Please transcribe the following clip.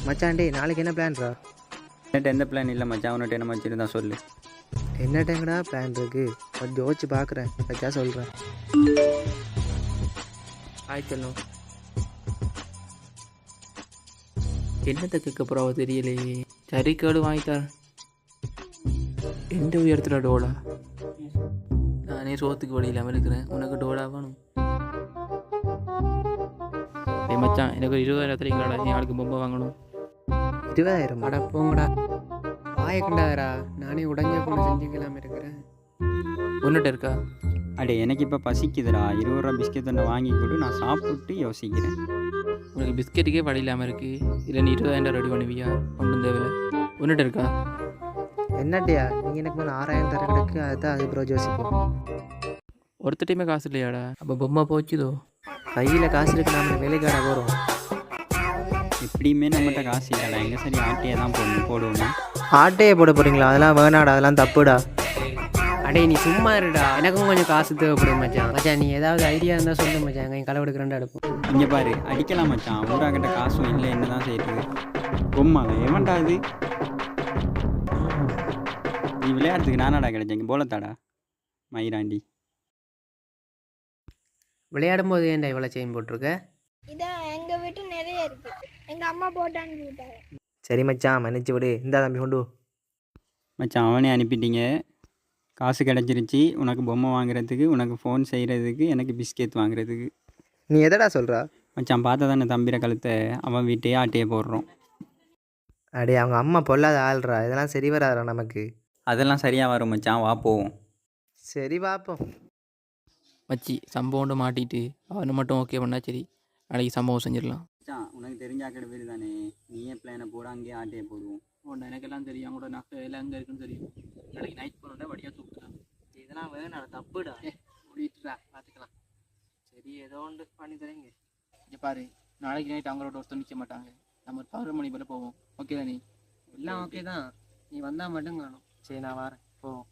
மச்சான்டே நாளைக்கு என்ன பிளான்ரா? என்கிட்ட எந்த பிளான் இல்லை மச்சான். உன்கிட்ட என்ன மச்சி இருந்தால் சொல்லு. என்ன டைம்டா பிளான் இருக்கு? கொஞ்சம் யோசிச்சு பார்க்குறேன், வச்சா சொல்கிறேன். ஆய்ச்சலும் என்னத்தை கேட்க போகிறாவோ தெரியலையே. சரி கேடு வாங்கித்தார். எந்த உயரத்தில் டோலா? நானே சோத்துக்கு வழி இல்லாமல் இருக்கிறேன், உனக்கு டோலா வேணும்? ஏ மச்சான், எனக்கு ஒரு 20,000 தெரியுங்களாடா, என் ஆளுக்கு பொம்மை வாங்கணும். 20,000? அட போங்கடா, வாயை கண்டாதரா. நானே உடஞ்ச பொண்ணு செஞ்சுக்கலாம இருக்கிறேன். ஒன்றுட்ட இருக்கா? அடே எனக்கு இப்போ பசிக்குதுடா. 20 ரூபா பிஸ்கெட் ஒன்று வாங்கி கொடு, நான் சாப்பிட்டு யோசிக்கிறேன். உனக்கு பிஸ்கெட்டுக்கே வழி இல்லாமல் இருக்கு, இல்லை நீ 20,000 ரெடி பண்ணுவியா? ஒன்றும் தேவையில்லை. ஒன்றுட்ட இருக்கா? என்னட்டியா நீ எனக்கு மேலே 6,000 தர கிடக்கு, அதுதான் அது ப்ரோ யோசிப்போம். ஒருத்தட்டையுமே காசு இல்லையாடா? அப்போ பொம்மை போச்சுதோ? கையில் காசு இருக்கு, நாம வேலைக்கார போகிறோம். எப்படியுமே நம்மகிட்ட காசு இல்லைடா. எங்கே சரி ஆட்டையே தான் போடுவோம். ஆட்டையே போட போகிறீங்களா? அதெல்லாம் வேணாடா, அதெல்லாம் தப்புடா. அடே நீ சும்மா இருடா, எனக்கும் கொஞ்சம் காசு தேவைப்படும் மச்சான். மச்சான் நீ ஏதாவது ஐடியா இருந்தால் சொல்லு மச்சான், எங்கள் களை எடுக்கிறேன்டா எடுப்போம். இங்கே பாரு, அடிக்கலாம் மச்சான். ஊராக்கிட்ட காசும் இல்லை, என்ன தான் செய்யுது? பொம்மாங்க ஏமாண்டா இது? நீ விளையாடுறதுக்கு நானாடா கிடைச்சேங்க, போலத்தாடா மயிராண்டி. விளையாடும் போது ஏன்டா இவ்வளோ செயின் போட்டிருக்க? இதான் எங்கள் வீட்டு நிறைய இருக்கு, எங்கள் அம்மா போட்டான்னு விட்டாங்க. சரி மச்சான், மன்னிச்சு விடு. இந்தா தம்பி கொண்டு. மச்சான் அவனே அனுப்பிட்டீங்க. காசு கிடச்சிருச்சு உனக்கு பொம்மை வாங்குறதுக்கு, உனக்கு ஃபோன் செய்கிறதுக்கு, எனக்கு பிஸ்கெட் வாங்குறதுக்கு. நீ எதடா சொல்கிறா? மச்சான் பார்த்த தானே தம்பிர கழுத்தை, அவன் வீட்டையே ஆட்டையே போடுறோம். அடே அவங்க அம்மா பொல்லாத ஆள்றா, இதெல்லாம் சரி வராதா நமக்கு? அதெல்லாம் சரியாக வரும் மச்சான், வா போவோம். சரி பார்ப்போம். மச்சி சம்பவம் ஒன்று மாட்டிட்டு அவனை மட்டும் ஓகே பண்ணா சரி, நாளைக்கு சம்பவம் செஞ்சிடலாம். மச்சான் உனக்கு தெரிஞ்சாக்கிற பேர் தானே, நீயே பிளானை போட, அங்கேயே ஆட்டையே போடுவோம். உன்னை எனக்கெல்லாம் தெரியும், அவங்களோட நகை எல்லாம் எங்கே இருக்குன்னு தெரியும். நாளைக்கு நைட் பண்ணோட வடியாக தூக்குறான். இதெல்லாம் வேணாம், தப்புடா. முடிட்டுடா, பார்த்துக்கலாம். சரி ஏதோ ஒன்று பண்ணி தரேங்க. இங்கே பாரு, நாளைக்கு நைட் அவங்களோட ஒருத்தர் நிற்க மாட்டாங்க. நம்ம ஒரு 11 மணி போல் போவோம். ஓகே தானே? எல்லாம் ஓகே தான், நீ வந்தால் மட்டும் காணும். சரி நான் வரேன், போவோம்.